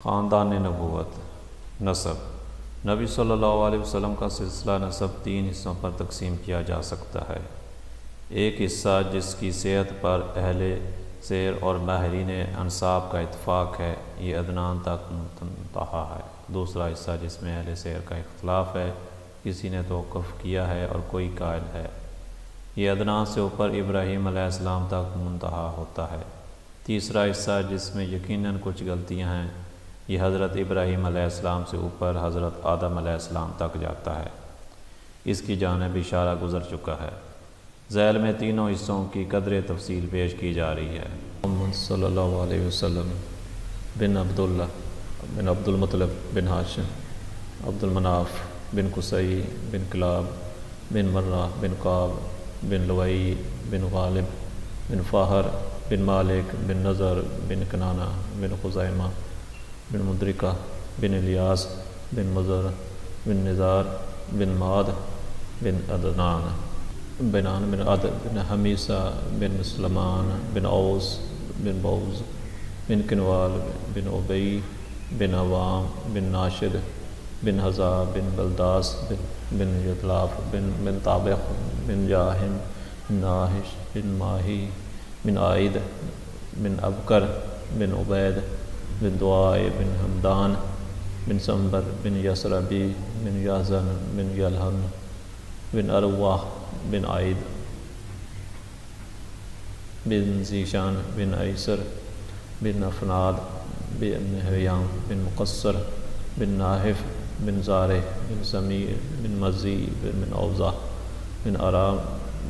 خاندان نبوت نسب نبی صلی اللہ علیہ وسلم کا سلسلہ نسب 3 حصوں پر تقسیم کیا جا سکتا ہے۔ ایک حصہ جس کی صحت پر اہل سیر اور ماہرین انساب کا اتفاق ہے، یہ عدنان تک منتہی ہے۔ دوسرا حصہ جس میں اہل سیر کا اختلاف ہے، کسی نے توقف کیا ہے اور کوئی قائل ہے، یہ عدنان سے اوپر ابراہیم علیہ السلام تک منتہی ہوتا ہے۔ تیسرا حصہ جس میں یقیناً کچھ غلطیاں ہیں، یہ حضرت ابراہیم علیہ السلام سے اوپر حضرت آدم علیہ السلام تک جاتا ہے، اس کی جانب اشارہ گزر چکا ہے۔ ذیل میں تینوں حصوں کی قدر تفصیل پیش کی جا رہی ہے۔ محمد صلی اللہ علیہ وسلم بن عبداللہ بن عبد المطلب بن ہاشم عبد المناف بن قصی بن کلاب بن مرہ بن قعب بن لوئی بن غالب بن فاہر بن مالک بن نضر بن کنانہ بن خزیمہ بن مدرکہ بن الیاس بن مضر بن نزار بن ماد بن عدنان بن عد بن حمیسہ بن سلمان بن اوس بن بوز بن کنوال بن عبی بن عوام بن ناشد بن حزا بن بلداس بن یطلاف بن طابق بن جاہم بن ناحش بن ماہی بن عائد بن ابکر بن عبید بن دعائے بن حمدان بن سنبر بن یسربی بن یحزن بن یلحن بن ارواح بن عائد بن زیشان بن ایسر بن افناد بن حیام بن مقصر بن ناحف بن زارح بن سمیر بن مزی بن اوضاح بن ارام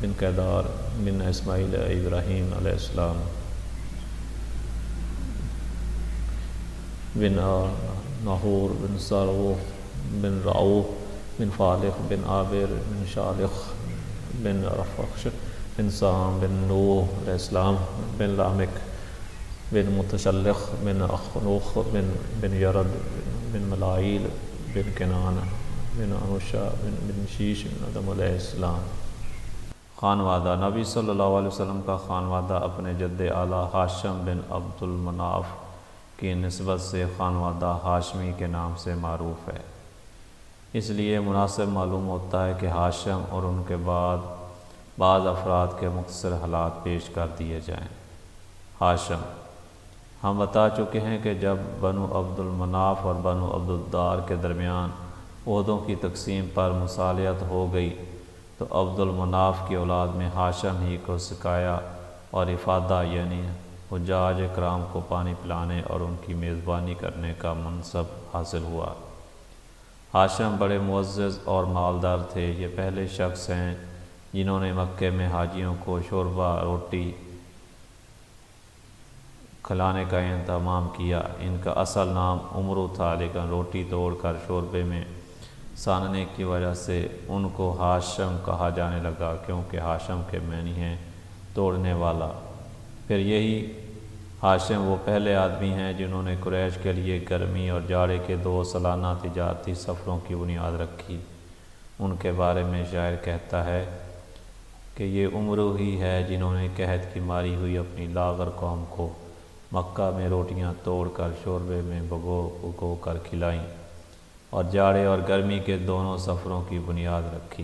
بن کیدار بن اسماعیل ابراہیم علیہ السلام بن ناہور بن ساروح بن رعو بن فالق بن عابر بن شالخ بن رفخش بن سام بن نوح علیہ السلام بن لامک بن متشلخ بن اخنوخ بن یرد بن ملائیل بن کنان بن انوشا بن شیش بن آدم علیہ السلام۔ خانوادہ نبی صلی اللہ علیہ وسلم کا خانوادہ اپنے جد اعلیٰ ہاشم بن عبد المناف کی نسبت سے خانوادہ ہاشمی کے نام سے معروف ہے، اس لیے مناسب معلوم ہوتا ہے کہ ہاشم اور ان کے بعد بعض افراد کے مختصر حالات پیش کر دیے جائیں۔ ہاشم ہم بتا چکے ہیں کہ جب بنو عبد المناف اور بنو عبد الدار کے درمیان عہدوں کی تقسیم پر مصالحت ہو گئی تو عبد المناف کی اولاد میں ہاشم ہی کو سقایا اور افادہ یعنی حجاج اکرام کو پانی پلانے اور ان کی میزبانی کرنے کا منصب حاصل ہوا۔ ہاشم بڑے معزز اور مالدار تھے، یہ پہلے شخص ہیں جنہوں نے مکے میں حاجیوں کو شوربہ روٹی کھلانے کا اہتمام کیا۔ ان کا اصل نام عمرو تھا، لیکن روٹی توڑ کر شوربے میں ساننے کی وجہ سے ان کو ہاشم کہا جانے لگا، کیونکہ ہاشم کے معنی ہیں توڑنے والا۔ پھر یہی ہاشم وہ پہلے آدمی ہیں جنہوں نے قریش کے لیے گرمی اور جاڑے کے 2 سالانہ تجارتی سفروں کی بنیاد رکھی۔ ان کے بارے میں شاعر کہتا ہے کہ یہ عمرو ہی ہے جنہوں نے قحط کی ماری ہوئی اپنی لاغر قوم کو مکہ میں روٹیاں توڑ کر شوربے میں بھگو کر کھلائیں اور جاڑے اور گرمی کے دونوں سفروں کی بنیاد رکھی۔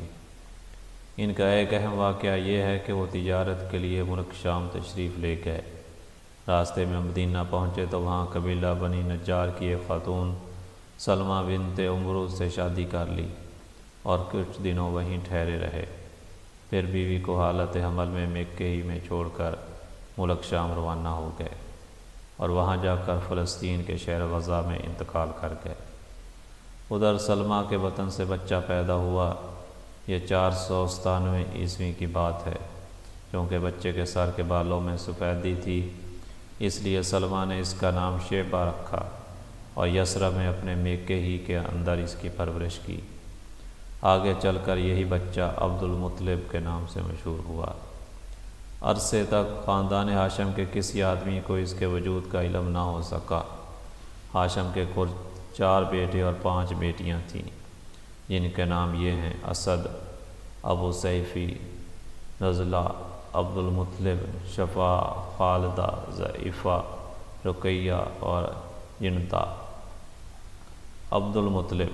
ان کا ایک اہم واقعہ یہ ہے کہ وہ تجارت کے لیے ملک شام تشریف لے گئے۔ راستے میں مدینہ پہنچے تو وہاں قبیلہ بنی نجار کی ایک خاتون سلمہ بنت عمرو سے شادی کر لی اور کچھ دنوں وہیں ٹھہرے رہے، پھر بیوی کو حالت حمل میں مکے ہی میں چھوڑ کر ملک شام روانہ ہو گئے اور وہاں جا کر فلسطین کے شہر غزہ میں انتقال کر گئے۔ ادھر سلمہ کے وطن سے بچہ پیدا ہوا، یہ 497 عیسوی کی بات ہے۔ کیونکہ بچے کے سر کے بالوں میں سفیدی تھی، اس لیے سلمہ نے اس کا نام شیبہ رکھا اور یثرب میں اپنے میکے ہی کے اندر اس کی پرورش کی۔ آگے چل کر یہی بچہ عبد المطلب کے نام سے مشہور ہوا۔ عرصے تک خاندان ہاشم کے کسی آدمی کو اس کے وجود کا علم نہ ہو سکا۔ ہاشم کے کل 4 بیٹے اور 5 بیٹیاں تھیں، جن کے نام یہ ہیں: اسد، ابو سیفی، نزلہ، عبد المطلب، شفا، خالدہ، ضعیفہ، رقیہ اور جنتا۔ عبد المطلب۔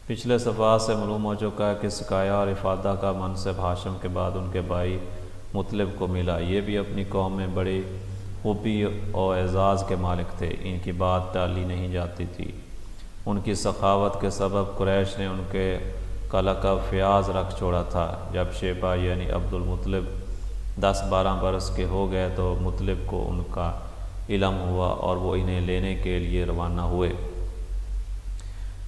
پچھلے صفحات سے معلوم ہو چکا ہے کہ سقایا اور افادہ کا منصب ہاشم کے بعد ان کے بھائی مطلب کو ملا۔ یہ بھی اپنی قوم میں بڑی خوبی اور اعزاز کے مالک تھے، ان کی بات ٹالی نہیں جاتی تھی۔ ان کی سخاوت کے سبب قریش نے ان کے کا لقب فیاض رکھ چھوڑا تھا۔ جب شیبہ یعنی عبد المطلب 10-12 برس کے ہو گئے تو مطلب کو ان کا علم ہوا اور وہ انہیں لینے کے لیے روانہ ہوئے۔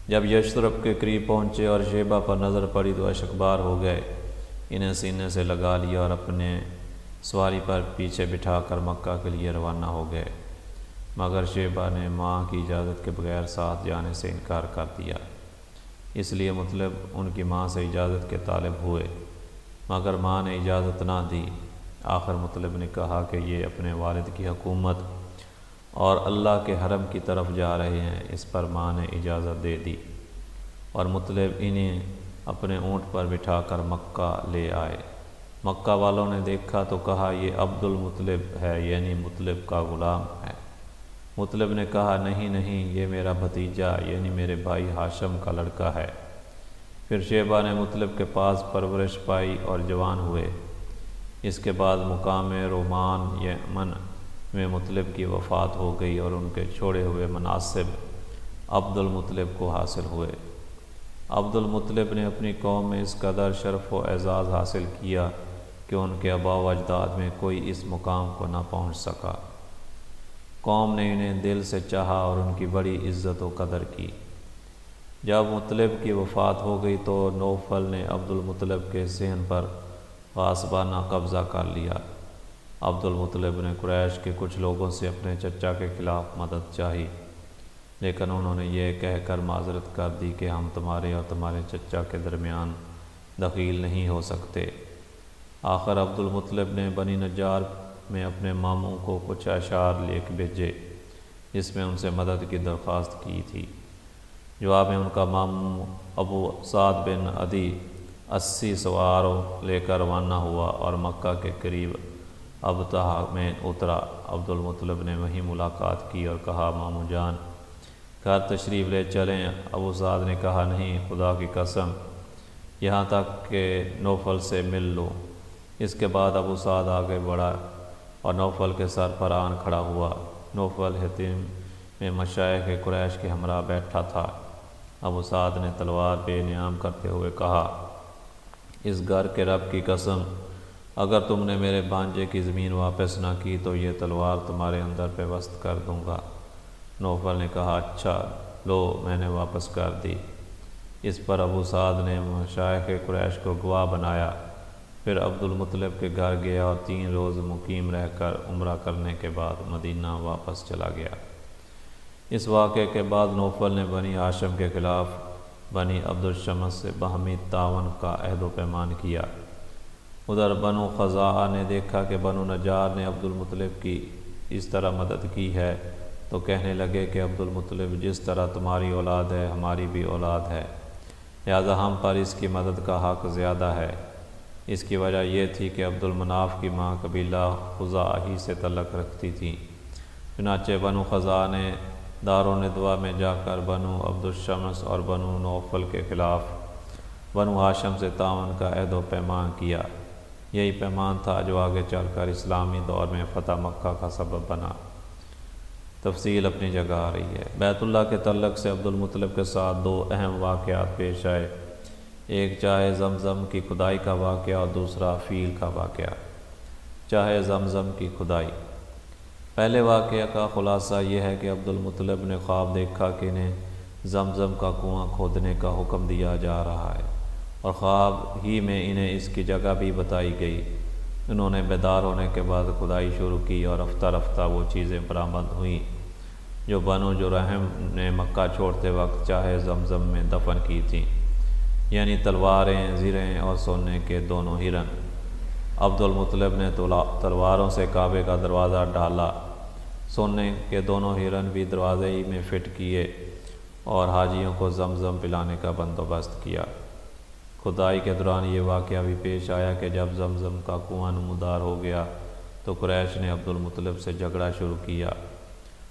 جب یشرب کے قریب پہنچے اور شیبہ پر نظر پڑی تو اشکبار ہو گئے، انہیں سینے سے لگا لیا اور اپنے سواری پر پیچھے بٹھا کر مکہ کے لیے روانہ ہو گئے، مگر شیبہ نے ماں کی اجازت کے بغیر ساتھ جانے سے انکار کر دیا۔ اس لیے مطلب ان کی ماں سے اجازت کے طالب ہوئے، مگر ماں نے اجازت نہ دی۔ آخر مطلب نے کہا کہ یہ اپنے والد کی حکومت اور اللہ کے حرم کی طرف جا رہے ہیں۔ اس پر ماں نے اجازت دے دی اور مطلب انہیں اپنے اونٹ پر بٹھا کر مکہ لے آئے۔ مکہ والوں نے دیکھا تو کہا یہ عبد المطلب ہے، یعنی مطلب کا غلام ہے۔ مطلب نے کہا نہیں نہیں، یہ میرا بھتیجا یعنی میرے بھائی ہاشم کا لڑکا ہے۔ پھر شیبہ نے مطلب کے پاس پرورش پائی اور جوان ہوئے۔ اس کے بعد مقام رومان یمن میں مطلب کی وفات ہو گئی اور ان کے چھوڑے ہوئے مناصب عبد المطلب کو حاصل ہوئے۔ عبد المطلب نے اپنی قوم میں اس قدر شرف و اعزاز حاصل کیا کہ ان کے آباء و اجداد میں کوئی اس مقام کو نہ پہنچ سکا۔ قوم نے انہیں دل سے چاہا اور ان کی بڑی عزت و قدر کی۔ جب مطلب کی وفات ہو گئی تو نوفل نے عبد المطلب کے صحن پر غاصبانہ قبضہ کر لیا۔ عبد المطلب نے قریش کے کچھ لوگوں سے اپنے چچا کے خلاف مدد چاہی، لیکن انہوں نے یہ کہہ کر معذرت کر دی کہ ہم تمہارے اور تمہارے چچا کے درمیان دخیل نہیں ہو سکتے۔ آخر عبد المطلب نے بنی نجار میں اپنے ماموں کو کچھ اشعار لکھ بھیجے جس میں ان سے مدد کی درخواست کی تھی۔ جواب میں ان کا ماموں ابو سعد بن عدی 80 سواروں لے کر روانہ ہوا اور مکہ کے قریب ابتہا میں اترا۔ عبد المطلب نے وہیں ملاقات کی اور کہا ماموں جان گھر تشریف لے چلیں۔ ابو سعد نے کہا نہیں، خدا کی قسم، یہاں تک کہ نوفل سے مل لو۔ اس کے بعد ابو سعد آگے بڑھا اور نوفل کے سر پر آن کھڑا ہوا۔ نوفل حتیم میں مشائخ قریش کے ہمراہ بیٹھا تھا۔ ابو سعد نے تلوار بے نیام کرتے ہوئے کہا اس گھر کے رب کی قسم، اگر تم نے میرے بھانجے کی زمین واپس نہ کی تو یہ تلوار تمہارے اندر پیوست کر دوں گا۔ نوفل نے کہا اچھا لو، میں نے واپس کر دی۔ اس پر ابو سعد نے مشائخ قریش کو گواہ بنایا۔ پھر عبد المطلب کے گھر گیا اور 3 روز مقیم رہ کر عمرہ کرنے کے بعد مدینہ واپس چلا گیا۔ اس واقعے کے بعد نوفل نے بنی ہاشم کے خلاف بنی عبد الشمس سے باہمی تعاون کا عہد و پیمان کیا۔ ادھر بنو خزاعہ نے دیکھا کہ بنو نجار نے عبد المطلب کی اس طرح مدد کی ہے تو کہنے لگے کہ عبد المطلب جس طرح تمہاری اولاد ہے ہماری بھی اولاد ہے، لہذا ہم پر اس کی مدد کا حق زیادہ ہے۔ اس کی وجہ یہ تھی کہ عبد المناف کی ماں قبیلہ خزاعہ ہی سے تعلق رکھتی تھی۔ چنانچہ بنو خزاعہ نے دارالندوہ میں جا کر بنو عبد الشمس اور بنو نوفل کے خلاف بنو ہاشم سے تعاون کا عہد و پیمان کیا۔ یہی پیمان تھا جو آگے چل کر اسلامی دور میں فتح مکہ کا سبب بنا۔ تفصیل اپنی جگہ آ رہی ہے۔ بیت اللہ کے تعلق سے عبد المطلب کے ساتھ 2 اہم واقعات پیش آئے، ایک چاہے زمزم کی کھدائی کا واقعہ اور دوسرا فیل کا واقعہ۔ چاہے زمزم کی کھدائی۔ پہلے واقعہ کا خلاصہ یہ ہے کہ عبد المطلب نے خواب دیکھا کہ انہیں زمزم کا کنواں کھودنے کا حکم دیا جا رہا ہے اور خواب ہی میں انہیں اس کی جگہ بھی بتائی گئی۔ انہوں نے بیدار ہونے کے بعد کھدائی شروع کی اور رفتہ رفتہ وہ چیزیں برآمد ہوئیں جو بنو جرہم نے مکہ چھوڑتے وقت چاہے زمزم میں دفن کی تھیں، یعنی تلواریں، زریں اور سونے کے 2 ہرن۔ عبد المطلب نے تلواروں سے کعبے کا دروازہ ڈھالا، سونے کے 2 ہرن بھی دروازے ہی میں فٹ کیے اور حاجیوں کو زمزم پلانے کا بندوبست کیا۔ کھدائی کے دوران یہ واقعہ بھی پیش آیا کہ جب زمزم کا کنواں نمودار ہو گیا تو قریش نے عبد المطلب سے جھگڑا شروع کیا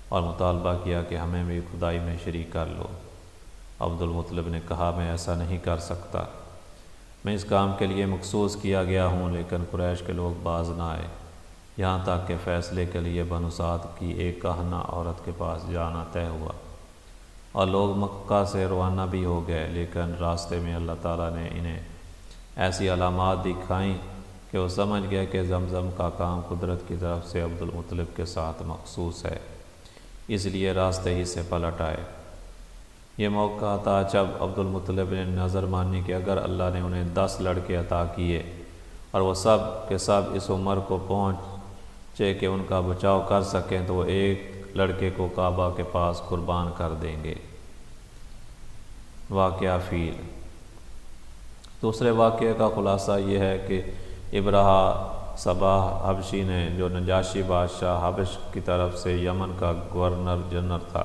اور مطالبہ کیا کہ ہمیں بھی خدائی میں شریک کر لو۔ عبد المطلب نے کہا میں ایسا نہیں کر سکتا، میں اس کام کے لیے مخصوص کیا گیا ہوں، لیکن قریش کے لوگ باز نہ آئے، یہاں تک کہ فیصلے کے لیے بنو سعد کی ایک کاہنہ عورت کے پاس جانا طے ہوا اور لوگ مکہ سے روانہ بھی ہو گئے، لیکن راستے میں اللہ تعالیٰ نے انہیں ایسی علامات دکھائیں کہ وہ سمجھ گئے کہ زمزم کا کام قدرت کی طرف سے عبد المطلب کے ساتھ مخصوص ہے، اس لیے راستے ہی سے پلٹ آئے۔ یہ موقع تھا جب عبد المطلب نے نظر مانی کہ اگر اللہ نے انہیں 10 لڑکے عطا کیے اور وہ سب کے سب اس عمر کو پہنچے کہ ان کا بچاؤ کر سکیں تو وہ ایک لڑکے کو کعبہ کے پاس قربان کر دیں گے۔ واقعہ فیل۔ دوسرے واقعے کا خلاصہ یہ ہے کہ ابرہہ صباح حبشی نے، جو نجاشی بادشاہ حبش کی طرف سے یمن کا گورنر جنرل تھا،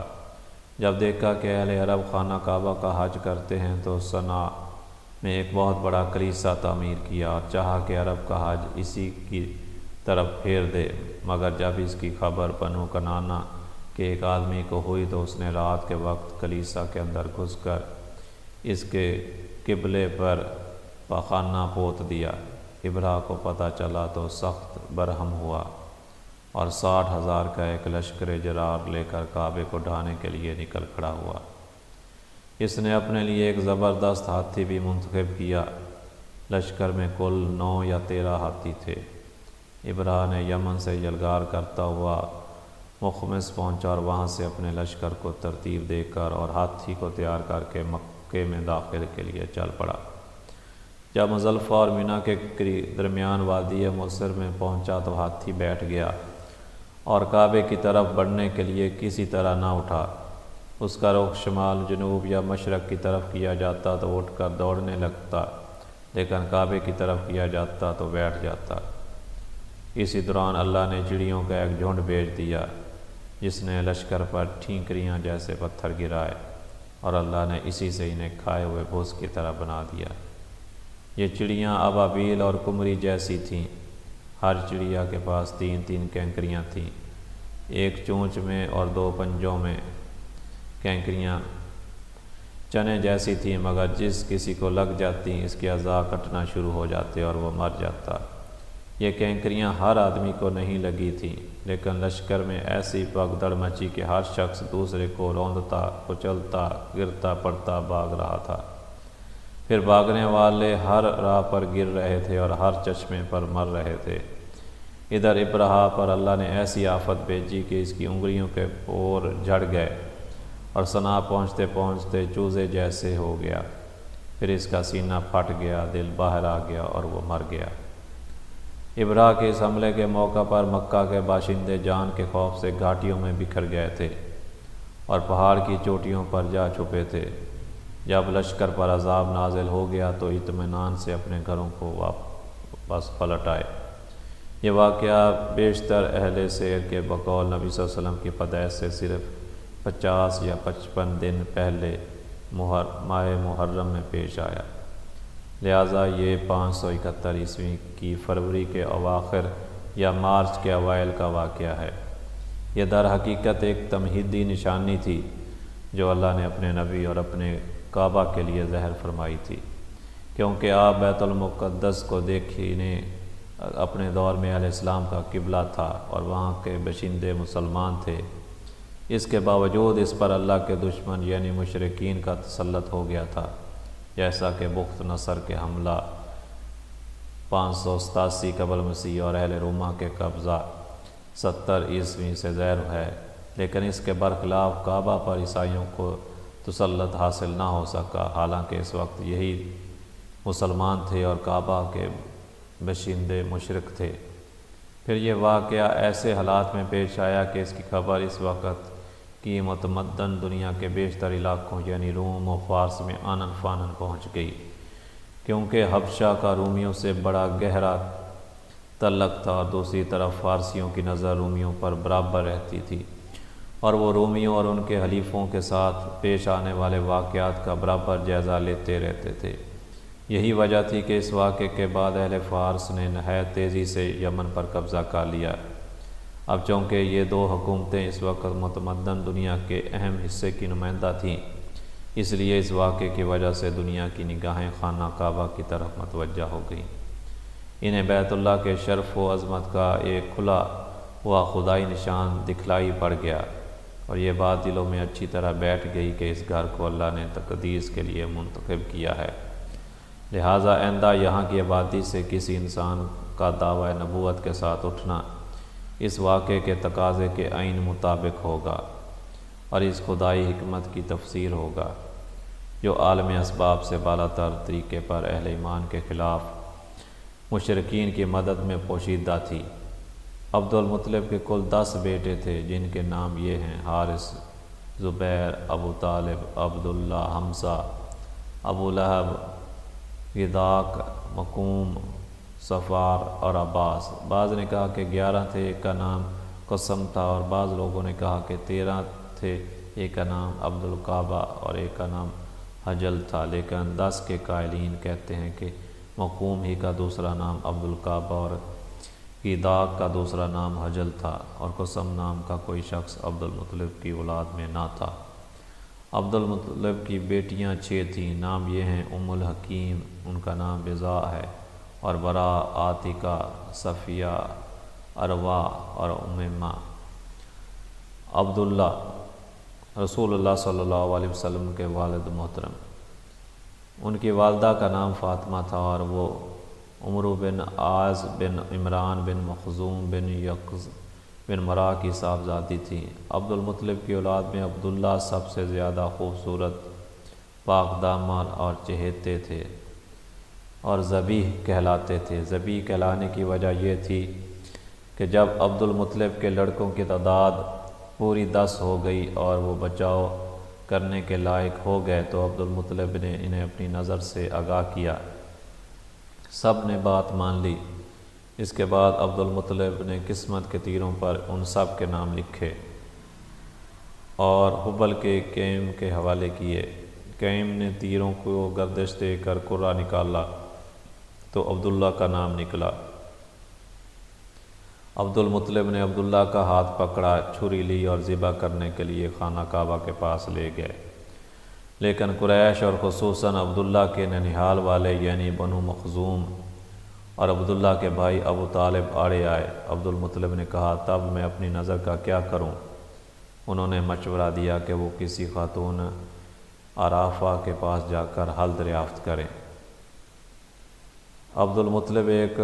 جب دیکھا کہ اہل عرب خانہ کعبہ کا حج کرتے ہیں تو صنعاء میں ایک بہت بڑا کلیسا تعمیر کیا اور چاہا کہ عرب کا حج اسی کی طرف پھیر دے، مگر جب اس کی خبر بنو کنانہ کے ایک آدمی کو ہوئی تو اس نے رات کے وقت کلیسا کے اندر گھس کر اس کے قبلے پر پاخانہ پوت دیا۔ ابرہہ کو پتہ چلا تو سخت برہم ہوا اور 60,000 کا ایک لشکر جرار لے کر کعبے کو ڈھانے کے لیے نکل کھڑا ہوا۔ اس نے اپنے لیے ایک زبردست ہاتھی بھی منتخب کیا۔ لشکر میں کل 9 یا 13 ہاتھی تھے۔ ابرہہ نے یمن سے یلغار کرتا ہوا مخمس پہنچا اور وہاں سے اپنے لشکر کو ترتیب دے کر اور ہاتھی کو تیار کر کے مکے میں داخل کے لیے چل پڑا۔ جب مزدلفہ اور مینا کے درمیان وادی مصر میں پہنچا تو ہاتھی بیٹھ گیا اور کعبے کی طرف بڑھنے کے لیے کسی طرح نہ اٹھا۔ اس کا رخ شمال، جنوب یا مشرق کی طرف کیا جاتا تو اٹھ کر دوڑنے لگتا، لیکن کعبے کی طرف کیا جاتا تو بیٹھ جاتا۔ اسی دوران اللہ نے چڑیوں کا ایک جھنڈ بھیج دیا جس نے لشکر پر ٹھینکریاں جیسے پتھر گرائے، اور اللہ نے اسی سے انہیں کھائے ہوئے بھوس کی طرح بنا دیا۔ یہ چڑیاں ابابیل اور قمری جیسی تھیں۔ ہر چڑیا کے پاس 3 کینکریاں تھیں، ایک چونچ میں اور 2 پنجوں میں۔ کینکریاں چنے جیسی تھیں، مگر جس کسی کو لگ جاتی اس کے اعضاء کٹنا شروع ہو جاتے اور وہ مر جاتا۔ یہ کینکریاں ہر آدمی کو نہیں لگی تھیں، لیکن لشکر میں ایسی بھگدڑ مچی کہ ہر شخص دوسرے کو روندتا، کچلتا، گرتا پڑتا بھاگ رہا تھا۔ پھر بھاگنے والے ہر راہ پر گر رہے تھے اور ہر چشمے پر مر رہے تھے۔ ادھر ابرہہ پر اللہ نے ایسی آفت بھیجی کہ اس کی انگلیوں کے پور جھڑ گئے اور صنعاء پہنچتے پہنچتے چوزے جیسے ہو گیا۔ پھر اس کا سینہ پھٹ گیا، دل باہر آ گیا اور وہ مر گیا۔ ابرہہ کے اس حملے کے موقع پر مکہ کے باشندے جان کے خوف سے گھاٹیوں میں بکھر گئے تھے اور پہاڑ کی چوٹیوں پر جا چھپے تھے۔ جب لشکر پر عذاب نازل ہو گیا تو اطمینان سے اپنے گھروں کو واپس پلٹ آئے۔ یہ واقعہ بیشتر اہل سیر کے بقول نبی صلی اللہ علیہ وسلم کی پیدائش سے صرف 50 یا 55 دن پہلے ماہ محرم میں پیش آیا، لہٰذا یہ 571 عیسوی کی فروری کے اواخر یا مارچ کے اوائل کا واقعہ ہے۔ یہ در حقیقت ایک تمہیدی نشانی تھی جو اللہ نے اپنے نبی اور اپنے کعبہ کے لیے ظاہر فرمائی تھی، کیونکہ آپ بیت المقدس کو دیکھنے اپنے دور میں علیہ السلام کا قبلہ تھا اور وہاں کے باشندے مسلمان تھے۔ اس کے باوجود اس پر اللہ کے دشمن یعنی مشرکین کا تسلط ہو گیا تھا، جیسا کہ بخت نصر کے حملہ 587 قبل مسیح اور اہل روما کے قبضہ 70 عیسوی سے ظاہر ہے، لیکن اس کے برخلاف کعبہ پر عیسائیوں کو تسلط حاصل نہ ہو سکا، حالانکہ اس وقت یہی مسلمان تھے اور کعبہ کے باشندے مشرک تھے۔ پھر یہ واقعہ ایسے حالات میں پیش آیا کہ اس کی خبر اس وقت کی متمدن دنیا کے بیشتر علاقوں یعنی روم و فارس میں آنن فانن پہنچ گئی، کیونکہ حبشہ کا رومیوں سے بڑا گہرا تعلق تھا اور دوسری طرف فارسیوں کی نظر رومیوں پر برابر رہتی تھی، اور وہ رومیوں اور ان کے حلیفوں کے ساتھ پیش آنے والے واقعات کا برابر جائزہ لیتے رہتے تھے۔ یہی وجہ تھی کہ اس واقعے کے بعد اہل فارس نے نہایت تیزی سے یمن پر قبضہ کر لیا اب چونکہ یہ دو حکومتیں اس وقت متمدن دنیا کے اہم حصے کی نمائندہ تھیں، اس لیے اس واقعے کی وجہ سے دنیا کی نگاہیں خانہ کعبہ کی طرف متوجہ ہو گئیں۔ انہیں بیت اللہ کے شرف و عظمت کا ایک کھلا ہوا خدائی نشان دکھلائی پڑ گیا، اور یہ بات دلوں میں اچھی طرح بیٹھ گئی کہ اس گھر کو اللہ نے تقدیس کے لیے منتخب کیا ہے، لہٰذا آئندہ یہاں کی آبادی سے کسی انسان کا دعویٰ نبوت کے ساتھ اٹھنا اس واقعے کے تقاضے کے عین مطابق ہوگا، اور اس خدائی حکمت کی تفسیر ہوگا جو عالم اسباب سے بالا تر طریقے پر اہل ایمان کے خلاف مشرکین کی مدد میں پوشیدہ تھی۔ عبد المطلب کے کل 10 بیٹے تھے، جن کے نام یہ ہیں: حارث، زبیر، ابو طالب، عبداللہ، حمزہ، ابو لہب، غداق، مقوم، صفار اور عباس۔ بعض نے کہا کہ 11 تھے، ایک کا نام قسم تھا، اور بعض لوگوں نے کہا کہ 13 تھے، ایک کا نام عبد القعبہ اور ایک کا نام حجل تھا، لیکن 10 کے قائلین کہتے ہیں کہ مقوم ہی کا دوسرا نام عبد القعبہ اور غداق کا دوسرا نام حجل تھا، اور قسم نام کا کوئی شخص عبد المطلب کی اولاد میں نہ تھا۔ عبد المطلب کی بیٹیاں 6 تھیں، نام یہ ہیں: ام الحکیم، ان کا نام بضاء ہے، اور برا، عاتقہ، صفیہ، اروا اور امیمہ۔ عبداللہ رسول اللہ صلی اللہ علیہ وسلم کے والد محترم، ان کی والدہ کا نام فاطمہ تھا، اور وہ عمرو بن عاص بن عمران بن مخزوم بن یقظ بن مرا کی صاحبزادی تھی۔ عبد المطلب کی اولاد میں عبداللہ سب سے زیادہ خوبصورت، پاک دامن اور چہیتے تھے، اور ذبیح کہلاتے تھے۔ ذبیح کہلانے کی وجہ یہ تھی کہ جب عبد المطلب کے لڑکوں کی تعداد پوری 10 ہو گئی اور وہ بچاؤ کرنے کے لائق ہو گئے تو عبد المطلب نے انہیں اپنی نظر سے آگاہ کیا۔ سب نے بات مان لی۔ اس کے بعد عبد المطلب نے قسمت کے تیروں پر ان سب کے نام لکھے اور حبل کے کیم کے حوالے کیے۔ کیم نے تیروں کو گردش دے کر قرہ نکالا تو عبداللہ کا نام نکلا۔ عبد المطلب نے عبداللہ کا ہاتھ پکڑا، چھری لی اور ذبح کرنے کے لیے خانہ کعبہ کے پاس لے گئے، لیکن قریش اور خصوصاً عبداللہ کے ننھیال والے یعنی بنو مخزوم اور عبداللہ کے بھائی ابو طالب آڑے آئے۔ عبد المطلب نے کہا، تب میں اپنی نظر کا کیا کروں؟ انہوں نے مشورہ دیا کہ وہ کسی خاتون عرافہ کے پاس جا کر حل دریافت کریں۔ عبد المطلب ایک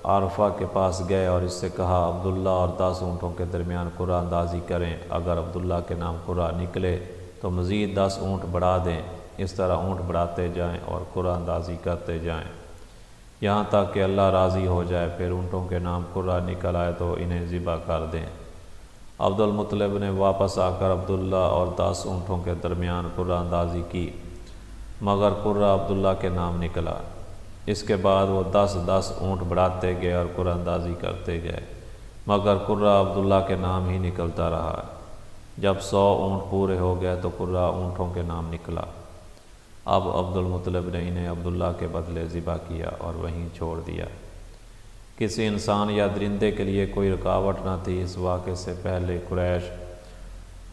عارفہ کے پاس گئے اور اس سے کہا، عبداللہ اور 10 اونٹوں کے درمیان قرعہ اندازی کریں، اگر عبداللہ کے نام قرعہ نکلے تو مزید 10 اونٹ بڑھا دیں۔ اس طرح اونٹ بڑھاتے جائیں اور قرعہ اندازی کرتے جائیں یہاں تک کہ اللہ راضی ہو جائے، پھر اونٹوں کے نام قرعہ نکل آئے تو انہیں ذبح کر دیں۔ عبد المطلب نے واپس آ کر عبداللہ اور 10 اونٹوں کے درمیان قرعہ اندازی کی، مگر قرعہ عبداللہ کے نام نکلا۔ اس کے بعد وہ 10 اونٹ بڑھاتے گئے اور قرعہ اندازی کرتے گئے، مگر قرعہ عبداللہ کے نام ہی نکلتا رہا۔ جب 100 اونٹ پورے ہو گئے تو قرعہ اونٹوں کے نام نکلا۔ اب عبد المطلب نے انہیں عبداللہ کے بدلے ذبح کیا اور وہیں چھوڑ دیا۔ کسی انسان یا درندے کے لیے کوئی رکاوٹ نہ تھی۔ اس واقعے سے پہلے قریش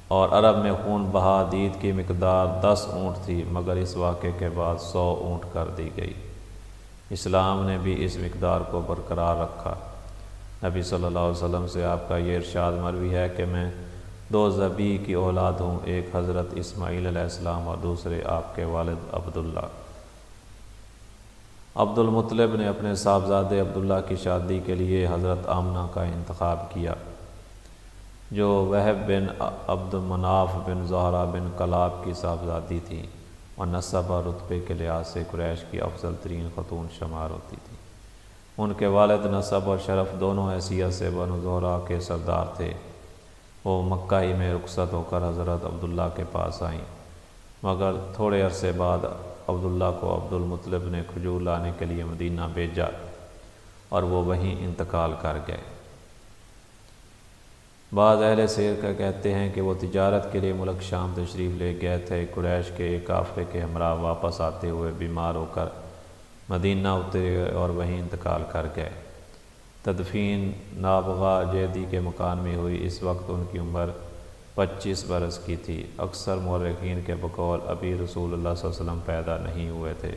اور عرب میں خون بہا دید کی مقدار 10 اونٹ تھی، مگر اس واقعے کے بعد 100 اونٹ کر دی گئی۔ اسلام نے بھی اس مقدار کو برقرار رکھا۔ نبی صلی اللہ علیہ وسلم سے آپ کا یہ ارشاد مروی ہے کہ میں 2 ذبیح کی اولاد ہوں، ایک حضرت اسماعیل علیہ السلام اور دوسرے آپ کے والد عبداللہ۔ عبد المطلب نے اپنے صاحبزادے عبداللہ کی شادی کے لیے حضرت آمنہ کا انتخاب کیا، جو وہب بن عبد مناف بن زہرہ بن کلاب کی صاحبزادی تھی اور نسب اور رتبے کے لحاظ سے قریش کی افضل ترین خاتون شمار ہوتی تھی۔ ان کے والد نسب اور شرف دونوں حیثیت سے بنو زہرہ کے سردار تھے۔ وہ مکہ ہی میں رخصت ہو کر حضرت عبداللہ کے پاس آئیں، مگر تھوڑے عرصے بعد عبداللہ کو عبد المطلب نے کھجور لانے کے لیے مدینہ بھیجا اور وہ وہیں انتقال کر گئے۔ بعض اہل سیر کا کہتے ہیں کہ وہ تجارت کے لیے ملک شام تشریف لے گئے تھے۔ قریش کے ایک قافلے کے ہمراہ واپس آتے ہوئے بیمار ہو کر مدینہ اترے اور وہیں انتقال کر گئے۔ تدفین نابغہ جیدی کے مکان میں ہوئی۔ اس وقت ان کی عمر 25 برس کی تھی۔ اکثر مورخین کے بقول ابھی رسول اللہ صلی اللہ علیہ وسلم پیدا نہیں ہوئے تھے،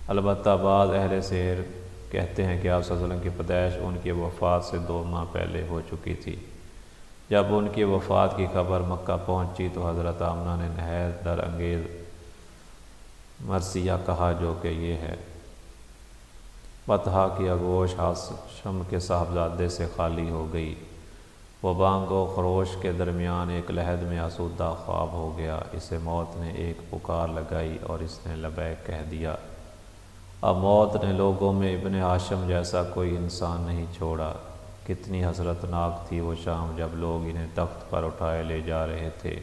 البتہ بعض اہل سیر کہتے ہیں کہ آپ صلی اللہ علیہ وسلم کی پیدائش ان کی وفات سے 2 ماہ پہلے ہو چکی تھی۔ جب ان کی وفات کی خبر مکہ پہنچی تو حضرت آمنہ نے نہایت ڈر انگیز مرثیہ کہا، جو کہ یہ ہے: بطحا کی آغوش ہاشم کے صاحبزادے سے خالی ہو گئی۔ وہ بانگ و خروش کے درمیان ایک لحد میں آسودہ خواب ہو گیا۔ اسے موت نے ایک پکار لگائی اور اس نے لبیک کہہ دیا۔ اب موت نے لوگوں میں ابن ہاشم جیسا کوئی انسان نہیں چھوڑا۔ کتنی حسرتناک تھی وہ شام جب لوگ انہیں تخت پر اٹھائے لے جا رہے تھے۔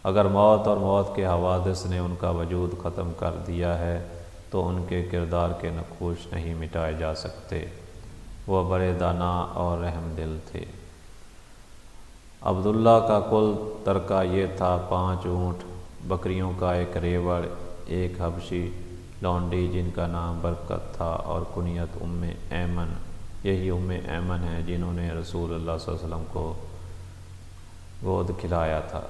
اگر موت اور موت کے حوادث نے ان کا وجود ختم کر دیا ہے تو ان کے کردار کے نقوش نہیں مٹائے جا سکتے۔ وہ بڑے دانا اور رحم دل تھے۔ عبداللہ کا کل ترکہ یہ تھا: 5 اونٹ، بکریوں کا ایک ریوڑ، ایک حبشی لونڈی جن کا نام برکت تھا اور کنیت ام ایمن۔ یہی ام ایمن ہے جنہوں نے رسول اللہ صلی اللہ علیہ وسلم کو گود کھلایا تھا۔